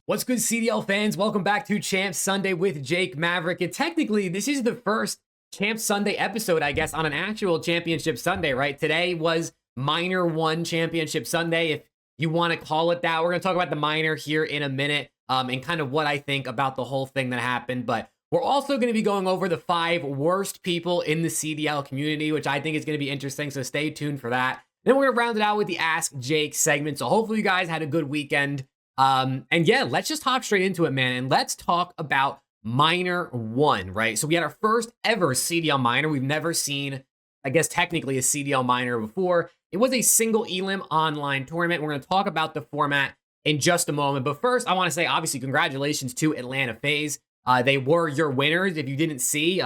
What's good, CDL fans? Welcome back to Champs Sunday with Jake Maverick. And technically, this is the first Champs Sunday episode, I guess, on an actual Championship Sunday, right? Today was Minor 1 Championship Sunday, if you want to call it that. We're going to talk about the minor here in a minute and kind of what I think about the whole thing that happened. But we're also going to be going over the 5 worst people in the CDL community, which I think is going to be interesting. So stay tuned for that. Then we're going to round it out with the Ask Jake segment. So hopefully you guys had a good weekend. And yeah, let's just hop straight into it, man. And let's talk about Minor 1, right? So we had our first ever CDL minor. We've never seen, I guess, technically a CDL minor before. It was a single elim online tournament. We're going to talk about the format in just a moment. But first, I want to say, obviously, congratulations to Atlanta FaZe. They were your winners. If you didn't see,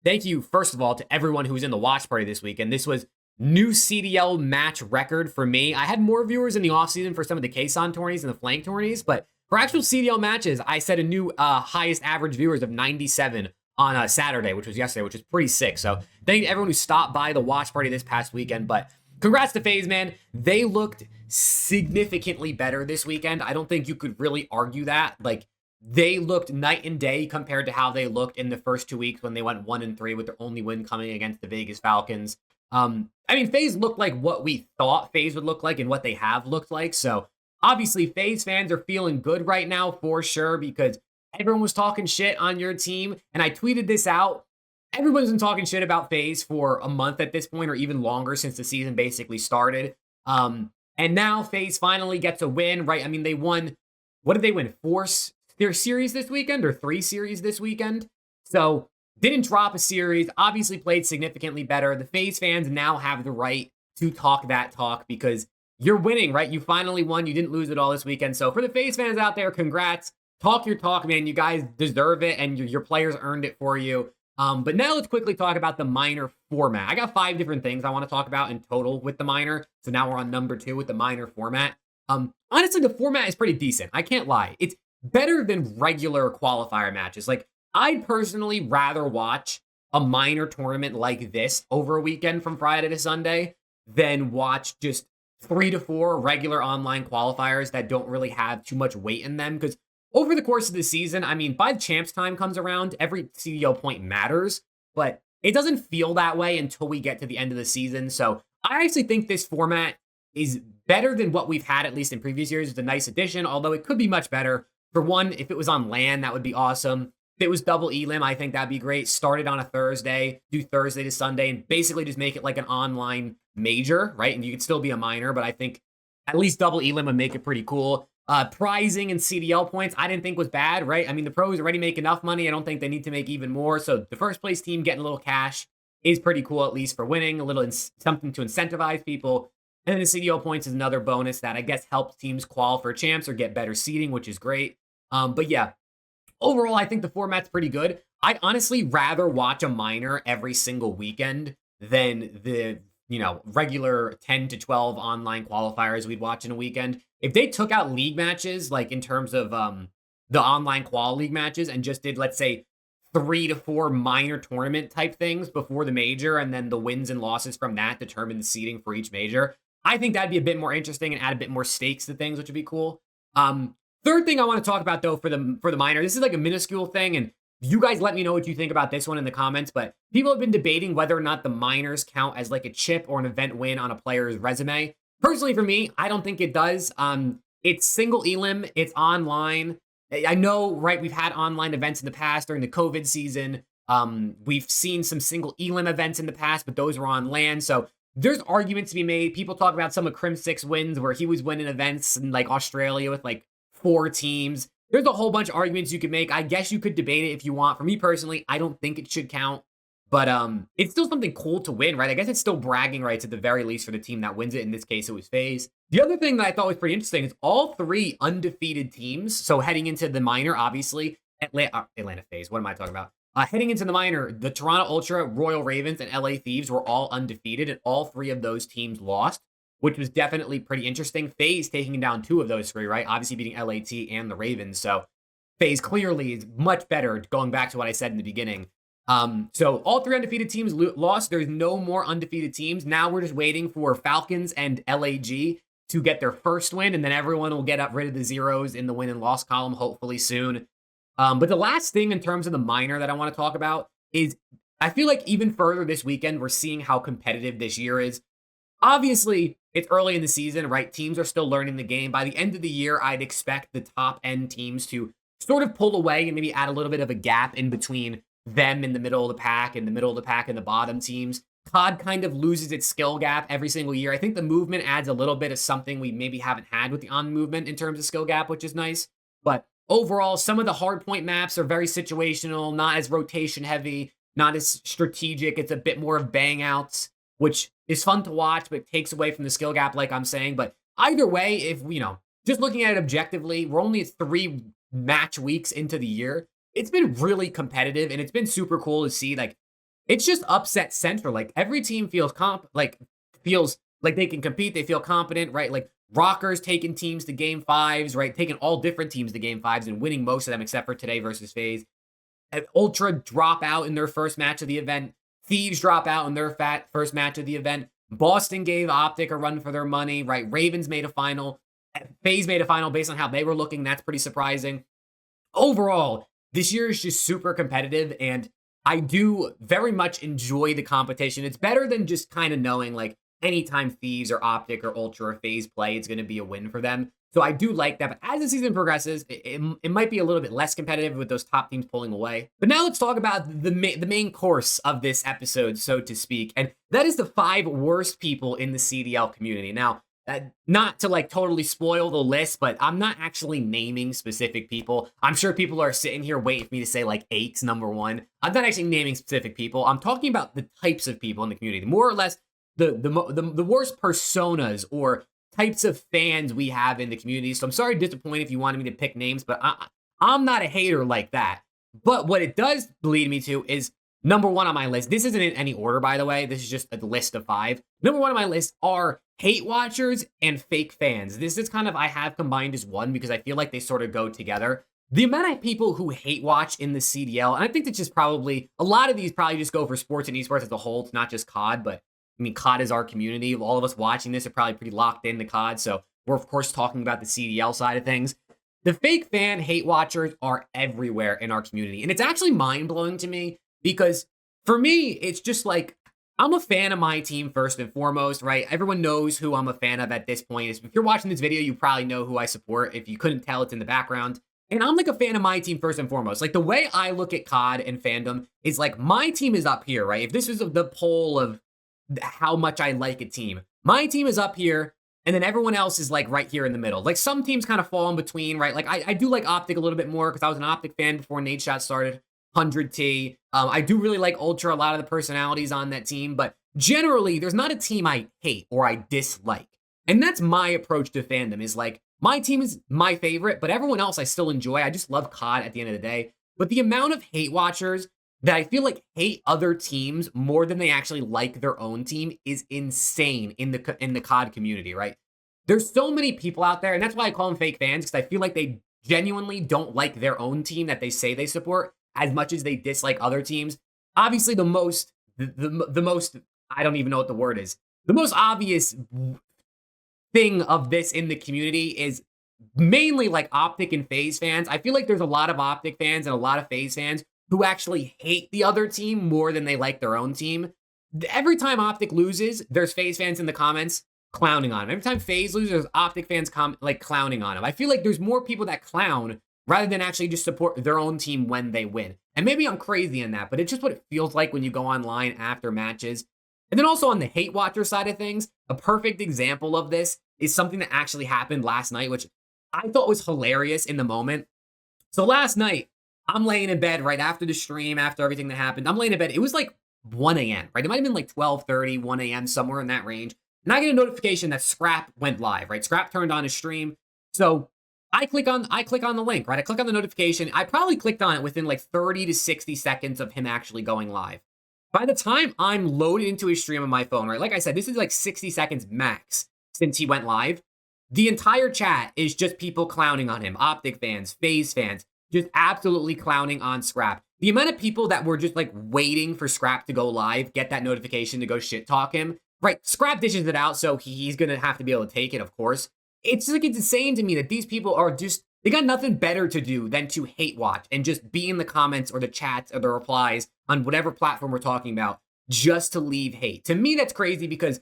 thank you, first of all, to everyone who was in the watch party this weekend. This was new CDL match record for me. I had more viewers in the offseason for some of the Kason tourneys and the flank tourneys, but for actual CDL matches, I set a new highest average viewers of 97 on Saturday, which was yesterday, which is pretty sick. So thank you to everyone who stopped by the watch party this past weekend. But congrats to FaZe, man. They looked significantly better this weekend. I don't think you could really argue that. Like, they looked night and day compared to how they looked in the first 2 weeks when they went 1-3 with their only win coming against the Vegas Falcons. I mean, FaZe looked like what we thought FaZe would look like and what they have looked like. So obviously FaZe fans are feeling good right now for sure, because everyone was talking shit on your team. And I tweeted this out. Everyone's been talking shit about FaZe for a month at this point, or even longer, since the season basically started. And now FaZe finally gets a win, right? I mean, they won, what did they win? 4 their series this weekend, or 3 series this weekend? So didn't drop a series, obviously played significantly better. The FaZe fans now have the right to talk that talk because you're winning, right? You finally won. You didn't lose it all this weekend. So for the FaZe fans out there, congrats. Talk your talk, man. You guys deserve it, and your players earned it for you. But now let's quickly talk about the minor format. I got 5 different things I want to talk about in total with the minor. So now we're on number 2 with the minor format. Honestly, the format is pretty decent. I can't lie. It's better than regular qualifier matches. Like, I'd personally rather watch a minor tournament like this over a weekend from Friday to Sunday than watch just 3 to 4 regular online qualifiers that don't really have too much weight in them. Because over the course of the season, I mean, by the champs time comes around, every CDL point matters, but it doesn't feel that way until we get to the end of the season. So I actually think this format is better than what we've had, at least in previous years. It's a nice addition, although it could be much better. For one, if it was on LAN, that would be awesome. If it was double elim, I think that'd be great. Start it on a Thursday, do Thursday to Sunday, and basically just make it like an online major, right? And you could still be a minor, but I think at least double elim would make it pretty cool. Prizing and CDL points, I didn't think was bad, right? I mean, the pros already make enough money. I don't think they need to make even more. So the first place team getting a little cash is pretty cool, at least for winning, a little something to incentivize people. And then the CDL points is another bonus that I guess helps teams qualify for champs or get better seeding, which is great. But yeah, overall, I think the format's pretty good. I'd honestly rather watch a minor every single weekend than the, regular 10 to 12 online qualifiers we'd watch in a weekend. If they took out league matches, like in terms of the online qual league matches, and just did, let's say, 3 to 4 minor tournament type things before the major, and then the wins and losses from that determine the seeding for each major, I think that'd be a bit more interesting and add a bit more stakes to things, which would be cool. Third thing I want to talk about, though, for the minor, this is like a minuscule thing, and you guys let me know what you think about this one in the comments, but people have been debating whether or not the minors count as like a chip or an event win on a player's resume. Personally, for me, I don't think it does. It's single elim, it's online. I know, right, we've had online events in the past during the COVID season. We've seen some single elim events in the past, but those were on LAN, so there's arguments to be made. People talk about some of Crim6 wins where he was winning events in like Australia with like 4 teams. There's a whole bunch of arguments you could make. I guess you could debate it if you want. For me personally, I don't think it should count, but it's still something cool to win, right? I guess it's still bragging rights at the very least for the team that wins it. In this case, it was FaZe. The other thing that I thought was pretty interesting is all 3 undefeated teams. So heading into the minor, obviously, Atlanta FaZe. What am I talking about? Heading into the minor, the Toronto Ultra, Royal Ravens, and LA Thieves were all undefeated, and all 3 of those teams lost, which was definitely pretty interesting. FaZe taking down 2 of those 3, right? Obviously beating LAT and the Ravens. So FaZe clearly is much better, going back to what I said in the beginning. So all 3 undefeated teams lost. There's no more undefeated teams. Now we're just waiting for Falcons and LAG to get their first win, and then everyone will get rid of the zeros in the win and loss column hopefully soon. But the last thing in terms of the minor that I want to talk about is I feel like even further this weekend, we're seeing how competitive this year is. Obviously, it's early in the season, right? Teams are still learning the game. By the end of the year, I'd expect the top end teams to sort of pull away and maybe add a little bit of a gap in between them in the middle of the pack and the middle of the pack and the bottom teams. COD kind of loses its skill gap every single year. I think the movement adds a little bit of something we maybe haven't had with the on movement in terms of skill gap, which is nice. But overall, some of the hard point maps are very situational, not as rotation heavy, not as strategic. It's a bit more of bang outs, which is fun to watch, but takes away from the skill gap, like I'm saying. But either way, if, just looking at it objectively, we're only 3 match weeks into the year. It's been really competitive, and it's been super cool to see. Like, it's just upset central. Like, every team feels feels like they can compete. They feel competent, right? Like, Rockers taking teams to game 5s, right? Taking all different teams to game 5s and winning most of them except for today versus FaZe. Ultra drop out in their first match of the event. Thieves drop out in their first match of the event. Boston gave Optic a run for their money, right? Ravens made a final. FaZe made a final based on how they were looking. That's pretty surprising. Overall, this year is just super competitive, and I do very much enjoy the competition. It's better than just kind of knowing, like, anytime Thieves or Optic or Ultra or FaZe play, it's going to be a win for them. So I do like that. But as the season progresses, it might be a little bit less competitive with those top teams pulling away. But now let's talk about the main course of this episode, so to speak. And that is the 5 worst people in the CDL community. Now, not to like totally spoil the list, but I'm not actually naming specific people. I'm sure people are sitting here waiting for me to say like 8's number 1. I'm not actually naming specific people. I'm talking about the types of people in the community, more or less the worst personas or types of fans we have in the community. So I'm sorry to disappoint if you wanted me to pick names, but I'm not a hater like that. But what it does lead me to is number 1 on my list. This isn't in any order, by the way. This is just a list of 5. Number 1 on my list are hate watchers and fake fans. This is kind of, I have combined as one because I feel like they sort of go together. The amount of people who hate watch in the CDL, and I think that's just probably, a lot of these probably just go for sports and esports as a whole. It's not just COD, but I mean, COD is our community. All of us watching this are probably pretty locked into COD. So we're, of course, talking about the CDL side of things. The fake fan hate watchers are everywhere in our community. And it's actually mind-blowing to me because for me, it's just like, I'm a fan of my team first and foremost, right? Everyone knows who I'm a fan of at this point. If you're watching this video, you probably know who I support. If you couldn't tell, it's in the background. And I'm like a fan of my team first and foremost. Like the way I look at COD and fandom is like my team is up here, right? If this was the poll of how much I like a team, my team is up here, and then everyone else is like right here in the middle. Like some teams kind of fall in between, right? Like I do like Optic a little bit more because I was an Optic fan before NADESHOT started. 100T. I do really like Ultra, a lot of the personalities on that team, but generally there's not a team I hate or I dislike. And that's my approach to fandom is like, my team is my favorite, but everyone else I still enjoy. I just love COD at the end of the day. But the amount of hate watchers that I feel like hate other teams more than they actually like their own team is insane in the COD community, right? There's so many people out there, and that's why I call them fake fans, because I feel like they genuinely don't like their own team that they say they support as much as they dislike other teams. Obviously, the most, I don't even know what the word is. The most obvious thing of this in the community is mainly like Optic and FaZe fans. I feel like there's a lot of Optic fans and a lot of FaZe fans who actually hate the other team more than they like their own team. Every time Optic loses, there's FaZe fans in the comments clowning on him. Every time FaZe loses, there's Optic fans like clowning on him. I feel like there's more people that clown rather than actually just support their own team when they win. And maybe I'm crazy in that, but it's just what it feels like when you go online after matches. And then also on the hate watcher side of things, a perfect example of this is something that actually happened last night, which I thought was hilarious in the moment. So last night, I'm laying in bed right after the stream, after everything that happened. I'm laying in bed. It was like 1 a.m., right? It might have been like 12:30, 1 a.m., somewhere in that range. And I get a notification that Scrap went live, right? Scrap turned on his stream. So I click on the link, right? I click on the notification. I probably clicked on it within like 30 to 60 seconds of him actually going live. By the time I'm loaded into his stream on my phone, right? Like I said, this is like 60 seconds max since he went live. The entire chat is just people clowning on him. Optic fans, FaZe fans, just absolutely clowning on Scrap. The amount of people that were just like waiting for Scrap to go live, get that notification to go shit talk him, right? Scrap dishes it out, so he's gonna have to be able to take it, of course. It's like, it's insane to me that these people are just, they got nothing better to do than to hate watch and just be in the comments or the chats or the replies on whatever platform we're talking about just to leave hate. To me, that's crazy because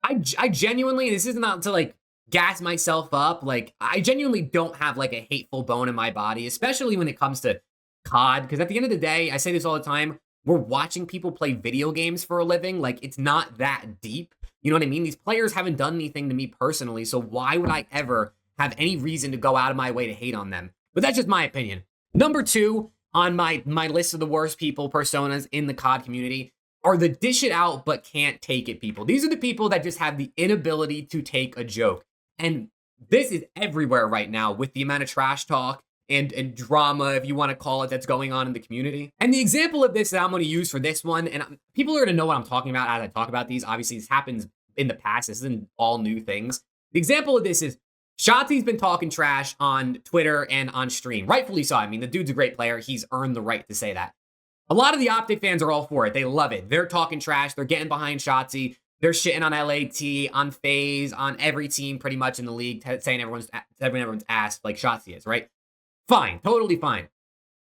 I genuinely, this is not to like gas myself up, like I genuinely don't have like a hateful bone in my body, especially when it comes to COD, because at the end of the day, I say this all the time, we're watching people play video games for a living. Like, it's not that deep. You know what I mean? These players haven't done anything to me personally, so why would I ever have any reason to go out of my way to hate on them? But that's just my opinion. Number 2 on my list of the worst people personas in the COD community are the dish it out but can't take it people. These are the people that just have the inability to take a joke. And this is everywhere right now with the amount of trash talk and drama, if you want to call it, that's going on in the community. And the example of this that I'm going to use for this one, and people are going to know what I'm talking about as I talk about these. Obviously, this happens in the past. This isn't all new things. The example of this is Shotzi's been talking trash on Twitter and on stream. Rightfully so. I mean, the dude's a great player. He's earned the right to say that. A lot of the OPTIC fans are all for it. They love it. They're talking trash. They're getting behind Shotzi. They're shitting on LAT, on FaZe, on every team pretty much in the league, saying everyone's ass like Shotzi is, right? Fine, totally fine.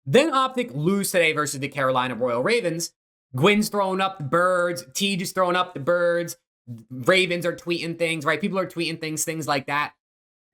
Then OPTIC lose today versus the Carolina Royal Ravens. Gwyn's throwing up the birds. T just throwing up the birds. Ravens are tweeting things, right? People are tweeting things like that.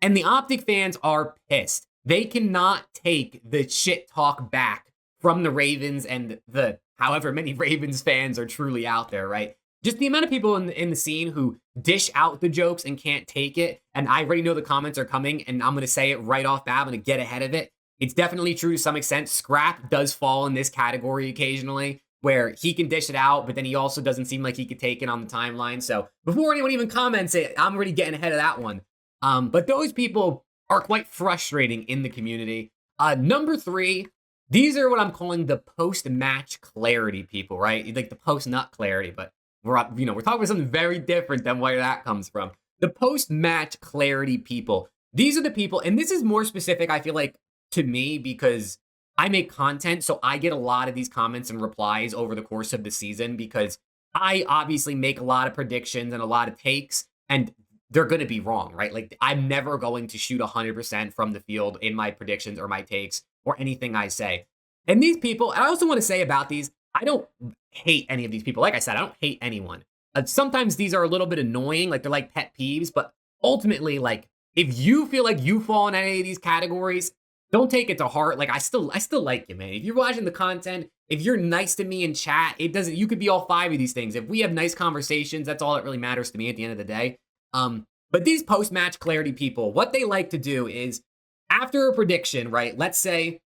And the OPTIC fans are pissed. They cannot take the shit talk back from the Ravens and the however many Ravens fans are truly out there, right? Just the amount of people in the scene who dish out the jokes and can't take it. And I already know the comments are coming, and I'm going to say it right off bat. I'm going to get ahead of it. It's definitely true to some extent. Scrap does fall in this category occasionally, where he can dish it out, but then he also doesn't seem like he could take it on the timeline. So before anyone even comments it, I'm already getting ahead of that one. But those people are quite frustrating in the community. Number 3, these are what I'm calling the post-match clarity people, right? Like the post-nut clarity, but we're talking about something very different than where that comes from. The post-match clarity people. These are the people, and this is more specific, I feel like, to me, because I make content, so I get a lot of these comments and replies over the course of the season because I obviously make a lot of predictions and a lot of takes, and they're going to be wrong, right? Like, I'm never going to shoot 100% from the field in my predictions or my takes or anything I say. And these people, I also want to say about these, I don't hate any of these people. Like I said, I don't hate anyone. Sometimes these are a little bit annoying, like they're like pet peeves, but ultimately, like, if you feel like you fall in any of these categories, don't take it to heart. Like, I still like you, man. If you're watching the content, if you're nice to me in chat, you could be all 5 of these things. If we have nice conversations, that's all that really matters to me at the end of the day. But these post-match clarity people, what they like to do is, after a prediction, right? Let's say,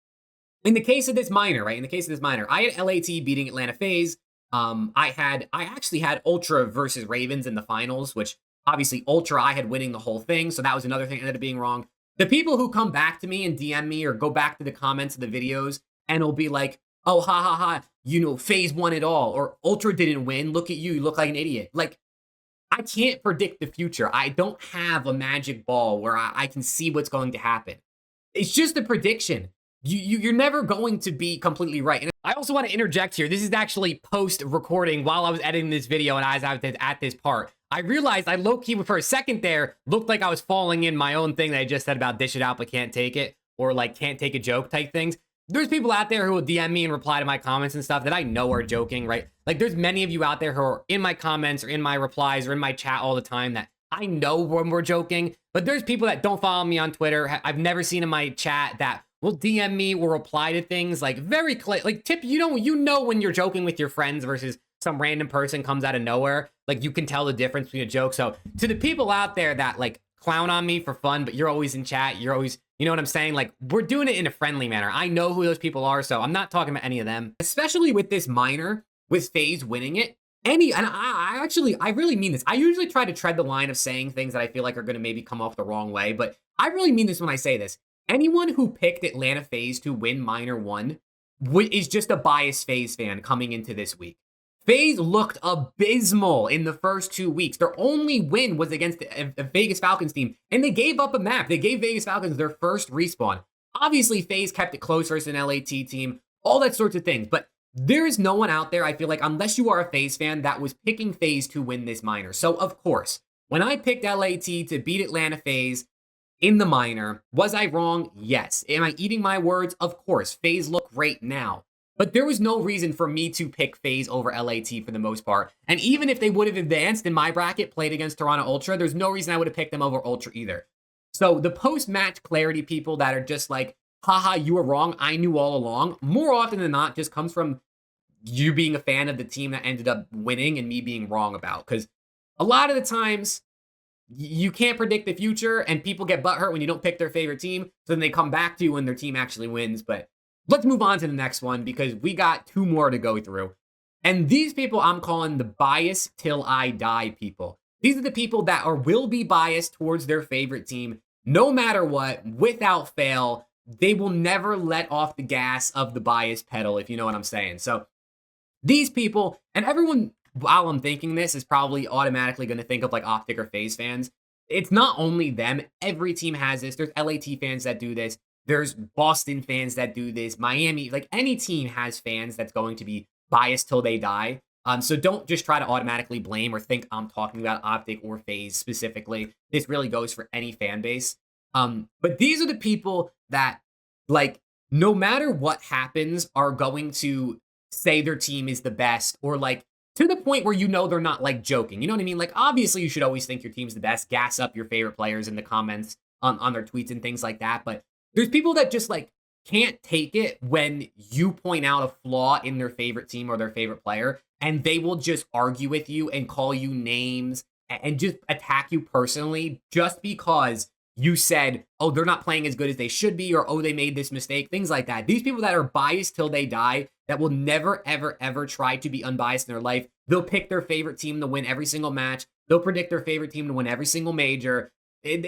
in the case of this minor, right? In the case of this minor, I had LAT beating Atlanta FaZe. I actually had Ultra versus Ravens in the finals, which obviously Ultra, I had winning the whole thing. So that was another thing that ended up being wrong. The people who come back to me and DM me or go back to the comments of the videos and will be like, oh, ha, ha, ha, FaZe won it all, or Ultra didn't win. Look at you. You look like an idiot. Like, I can't predict the future. I don't have a magic ball where I can see what's going to happen. It's just a prediction. You're never going to be completely right. And I also want to interject here. This is actually post-recording while I was editing this video and I was at this part. I realized I low-key, for a second there, looked like I was falling in my own thing that I just said about dish it out but can't take it, or like can't take a joke type things. There's people out there who will DM me and reply to my comments and stuff that I know are joking, right? Like, there's many of you out there who are in my comments or in my replies or in my chat all the time that I know when we're joking, but there's people that don't follow me on Twitter. I've never seen in my chat that will DM me or reply to things like very clear, like tip, you know when you're joking with your friends versus some random person comes out of nowhere. Like, you can tell the difference between a joke. So to the people out there that like clown on me for fun, but you're always in chat, you're always, you know what I'm saying? Like, we're doing it in a friendly manner. I know who those people are, so I'm not talking about any of them, especially with this minor, with FaZe winning it. And I really mean this. I usually try to tread the line of saying things that I feel like are going to maybe come off the wrong way, but I really mean this when I say this. Anyone who picked Atlanta FaZe to win minor 1 is just a biased FaZe fan coming into this week. FaZe looked abysmal in the first 2 weeks. Their only win was against a Vegas Falcons team, and they gave up a map. They gave Vegas Falcons their first respawn. Obviously, FaZe kept it close versus an LAT team, all that sorts of things. But there is no one out there, I feel like, unless you are a FaZe fan, that was picking FaZe to win this minor. So, of course, when I picked LAT to beat Atlanta FaZe in the minor, was I wrong? Yes. Am I eating my words? Of course. FaZe look great now. But there was no reason for me to pick FaZe over LAT for the most part. And even if they would have advanced in my bracket, played against Toronto Ultra, there's no reason I would have picked them over Ultra either. So the post-match clarity people that are just like, haha, you were wrong, I knew all along, more often than not just comes from you being a fan of the team that ended up winning and me being wrong about. Because a lot of the times, you can't predict the future, and people get butthurt when you don't pick their favorite team, so then they come back to you when their team actually wins. But let's move on to the next one, because we got 2 more to go through. And these people I'm calling the bias till I die people. These are the people that will be biased towards their favorite team, no matter what, without fail. They will never let off the gas of the bias pedal, if you know what I'm saying. So these people, and everyone, while I'm thinking this, is probably automatically going to think of like OPTIC or FaZe fans. It's not only them. Every team has this. There's LAT fans that do this. There's Boston fans that do this. Miami, like any team has fans that's going to be biased till they die. So don't just try to automatically blame or think I'm talking about OPTIC or FaZe specifically. This really goes for any fan base. But these are the people that, like, no matter what happens, are going to say their team is the best, or like to the point where they're not like joking. You know what I mean? Like, obviously you should always think your team's the best, gas up your favorite players in the comments on their tweets and things like that. But there's people that just like can't take it when you point out a flaw in their favorite team or their favorite player, and they will just argue with you and call you names and just attack you personally just because you said, oh, they're not playing as good as they should be, or, oh, they made this mistake, things like that. These people that are biased till they die, that will never, ever, ever try to be unbiased in their life. They'll pick their favorite team to win every single match. They'll predict their favorite team to win every single major. And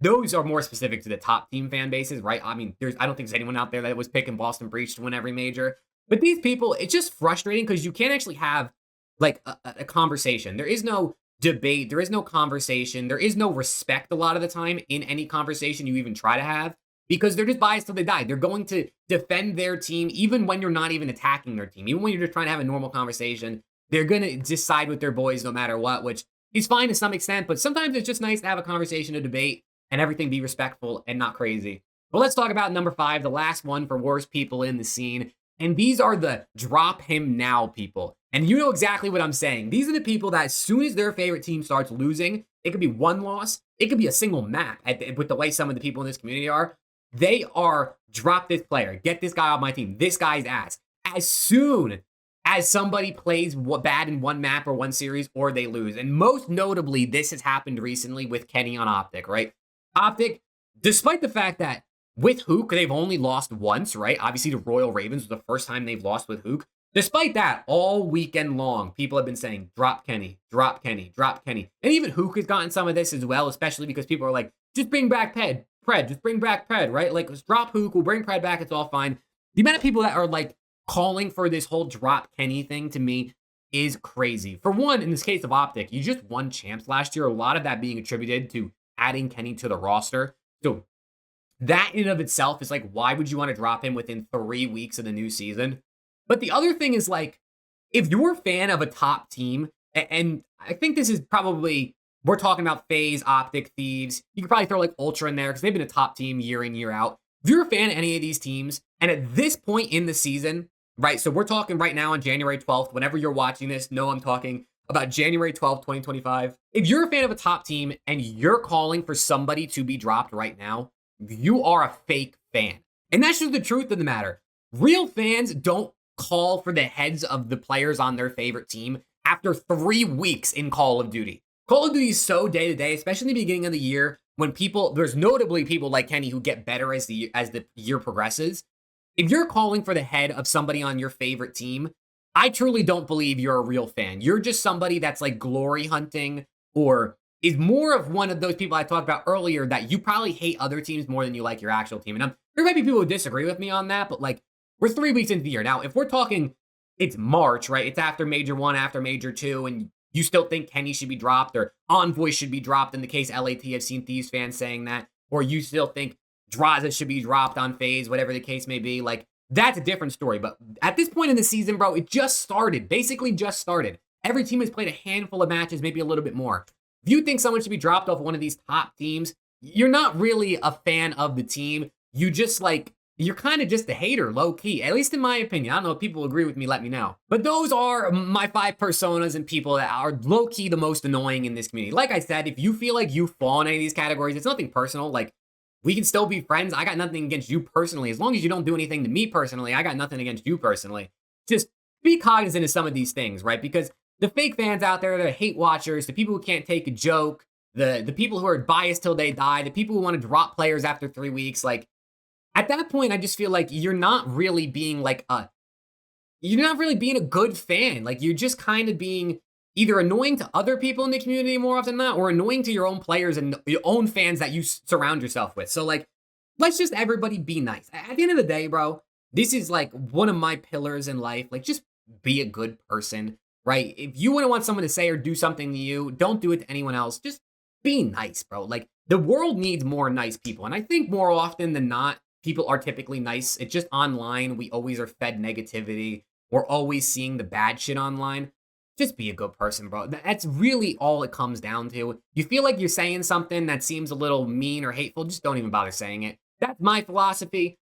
those are more specific to the top team fan bases, right? I mean, I don't think there's anyone out there that was picking Boston Breach to win every major. But these people, it's just frustrating because you can't actually have like a conversation. There is no debate. There is no conversation. There is no respect a lot of the time in any conversation you even try to have, because they're just biased till they die. They're going to defend their team even when you're not even attacking their team. Even when you're just trying to have a normal conversation, they're going to just side with their boys no matter what, which is fine to some extent, but sometimes it's just nice to have a conversation, a debate, and everything be respectful and not crazy. But let's talk about number 5, the last one for worst people in the scene. And these are the drop him now people. And you know exactly what I'm saying. These are the people that as soon as their favorite team starts losing, it could be one loss, it could be a single map with the way some of the people in this community are. They are, drop this player, get this guy off my team, this guy's ass. As soon as somebody plays bad in one map or one series, or they lose. And most notably, this has happened recently with Kenny on OPTIC, right? OPTIC, despite the fact that with HAVOK, they've only lost once, right? Obviously, the Royal Ravens was the first time they've lost with HAVOK. Despite that, all weekend long, people have been saying, drop Kenny, drop Kenny, drop Kenny. And even HAVOK has gotten some of this as well, especially because people are like, just bring back Pred, just bring back Pred, right? Like, let's drop HAVOK, we'll bring Pred back, it's all fine. The amount of people that are like calling for this whole drop Kenny thing, to me, is crazy. For one, in this case of OPTIC, you just won champs last year, a lot of that being attributed to adding Kenny to the roster. So that in and of itself is like, why would you want to drop him within 3 weeks of the new season? But the other thing is, like, if you're a fan of a top team, and I think this is probably, we're talking about FaZe, OPTIC, Thieves, you could probably throw like Ultra in there because they've been a top team year in, year out. If you're a fan of any of these teams, and at this point in the season, right, so we're talking right now on January 12th, whenever you're watching this, no, I'm talking about January 12th, 2025. If you're a fan of a top team and you're calling for somebody to be dropped right now, you are a fake fan. And that's just the truth of the matter. Real fans don't call for the heads of the players on their favorite team after 3 weeks in Call of Duty. Call of Duty is so day to day, especially in the beginning of the year when there's notably people like Kenny who get better as the year progresses. If you're calling for the head of somebody on your favorite team, I truly don't believe you're a real fan. You're just somebody that's like glory hunting, or is more of one of those people I talked about earlier that you probably hate other teams more than you like your actual team. And there might be people who disagree with me on that, but like, we're 3 weeks into the year. Now, if we're talking, it's March, right? It's after Major 1, after Major 2, and you still think Kenny should be dropped or Envoy should be dropped. In the case LAT, I've seen Thieves fans saying that. Or you still think Draza should be dropped on FaZe, whatever the case may be. Like, that's a different story. But at this point in the season, bro, it just started, basically just started. Every team has played a handful of matches, maybe a little bit more. If you think someone should be dropped off one of these top teams, you're not really a fan of the team. You just like, you're kind of just a hater, low key, at least in my opinion. I don't know if people agree with me, let me know. But those are my 5 personas and people that are low key the most annoying in this community. Like I said, if you feel like you fall in any of these categories, it's nothing personal. Like, we can still be friends. I got nothing against you personally. As long as you don't do anything to me personally, I got nothing against you personally. Just be cognizant of some of these things, right? Because the fake fans out there, the hate watchers, the people who can't take a joke, the people who are biased till they die, the people who want to drop players after 3 weeks, like, at that point, I just feel like you're not really being you're not really being a good fan. Like, you're just kind of being either annoying to other people in the community more often than not, or annoying to your own players and your own fans that you surround yourself with. So, like, let's just everybody be nice. At the end of the day, bro, this is like one of my pillars in life. Like, just be a good person, right? If you wouldn't want someone to say or do something to you, don't do it to anyone else. Just be nice, bro. Like, the world needs more nice people. And I think more often than not, people are typically nice. It's just online. We always are fed negativity. We're always seeing the bad shit online. Just be a good person, bro. That's really all it comes down to. You feel like you're saying something that seems a little mean or hateful, just don't even bother saying it. That's my philosophy.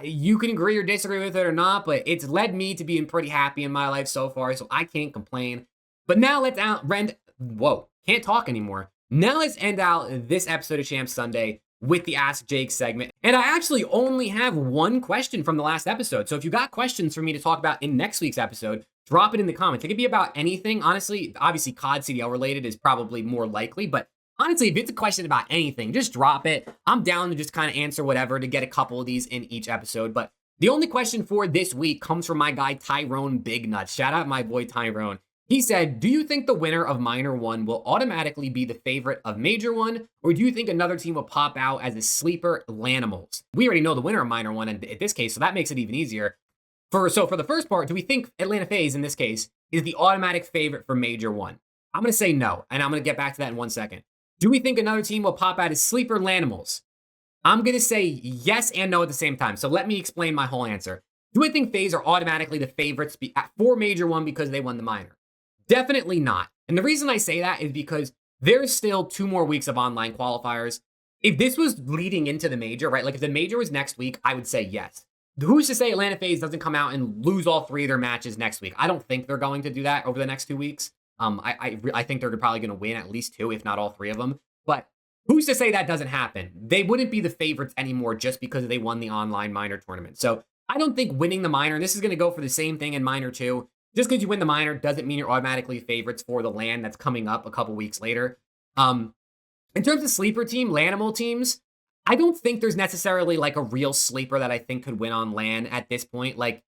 You can agree or disagree with it or not, but it's led me to being pretty happy in my life so far, so I can't complain. But now let's can't talk anymore. Now let's end out this episode of Champ Sunday with the Ask Jake segment. And I actually only have one question from the last episode. So if you got questions for me to talk about in next week's episode, drop it in the comments. It could be about anything. Honestly, obviously COD CDL related is probably more likely, but honestly, if it's a question about anything, just drop it. I'm down to just kind of answer whatever to get a couple of these in each episode. But the only question for this week comes from my guy, Tyrone Big Nuts. Shout out my boy, Tyrone. He said, do you think the winner of Minor 1 will automatically be the favorite of Major 1, or do you think another team will pop out as a sleeper, Lanimals? We already know the winner of Minor 1 in this case, so that makes it even easier. For the first part, do we think Atlanta FaZe, in this case, is the automatic favorite for Major 1? I'm going to say no, and I'm going to get back to that in 1 second. Do we think another team will pop out as sleeper, Lanimals? I'm going to say yes and no at the same time, so let me explain my whole answer. Do I think FaZe are automatically the favorites for Major 1 because they won the Minor? Definitely not. And the reason I say that is because there's still 2 more weeks of online qualifiers. If this was leading into the Major, right? Like if the Major was next week, I would say yes. Who's to say Atlanta FaZe doesn't come out and lose all 3 of their matches next week? I don't think they're going to do that over the next 2 weeks. I think they're probably going to win at least 2, if not all 3 of them. But who's to say that doesn't happen? They wouldn't be the favorites anymore just because they won the online Minor tournament. So I don't think winning the Minor, this is going to go for the same thing in Minor 2. Just because you win the Minor doesn't mean you're automatically favorites for the LAN that's coming up a couple weeks later. In terms of sleeper team, LANimal teams, I don't think there's necessarily like a real sleeper that I think could win on LAN at this point. Like,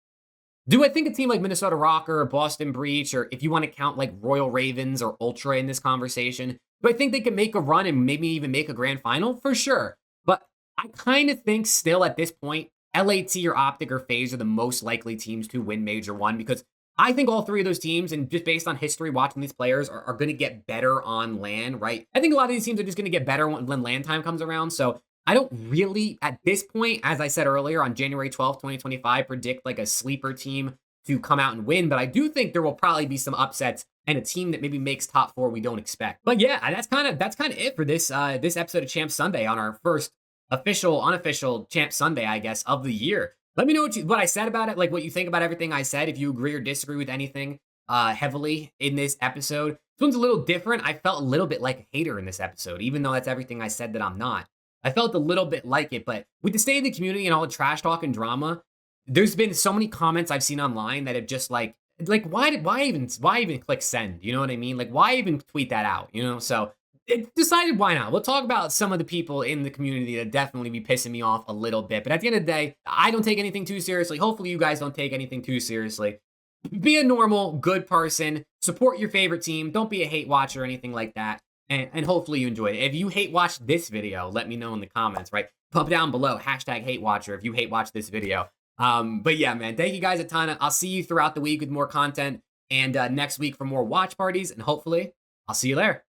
do I think a team like Minnesota Rocker or Boston Breach, or if you want to count like Royal Ravens or Ultra in this conversation, do I think they can make a run and maybe even make a grand final? For sure. But I kind of think still at this point, LAT or OPTIC or FaZe are the most likely teams to win Major 1 because I think all 3 of those teams, and just based on history, watching these players, are going to get better on LAN, right? I think a lot of these teams are just going to get better when LAN time comes around. So I don't really, at this point, as I said earlier, on January 12th, 2025, predict like a sleeper team to come out and win. But I do think there will probably be some upsets and a team that maybe makes top 4 we don't expect. But yeah, that's kind of it for this this episode of Champ Sunday on our first unofficial Champ Sunday, I guess, of the year. Let me know what I said about it, like what you think about everything I said, if you agree or disagree with anything heavily in this episode. This one's a little different. I felt a little bit like a hater in this episode, even though that's everything I said that I'm not. I felt a little bit like it, but with the state of the community and all the trash talk and drama, there's been so many comments I've seen online that have just like why even click send? You know what I mean? Like, why even tweet that out? You know, so it decided why not. We'll talk about some of the people in the community that definitely be pissing me off a little bit. But at the end of the day, I don't take anything too seriously. Hopefully you guys don't take anything too seriously. Be a normal, good person. Support your favorite team. Don't be a hate watcher or anything like that. And hopefully you enjoyed it. If you hate watched this video, let me know in the comments, right? Pump down below, hashtag hate watcher if you hate watch this video. But yeah, man, thank you guys a ton. I'll see you throughout the week with more content and next week for more watch parties. And hopefully I'll see you there.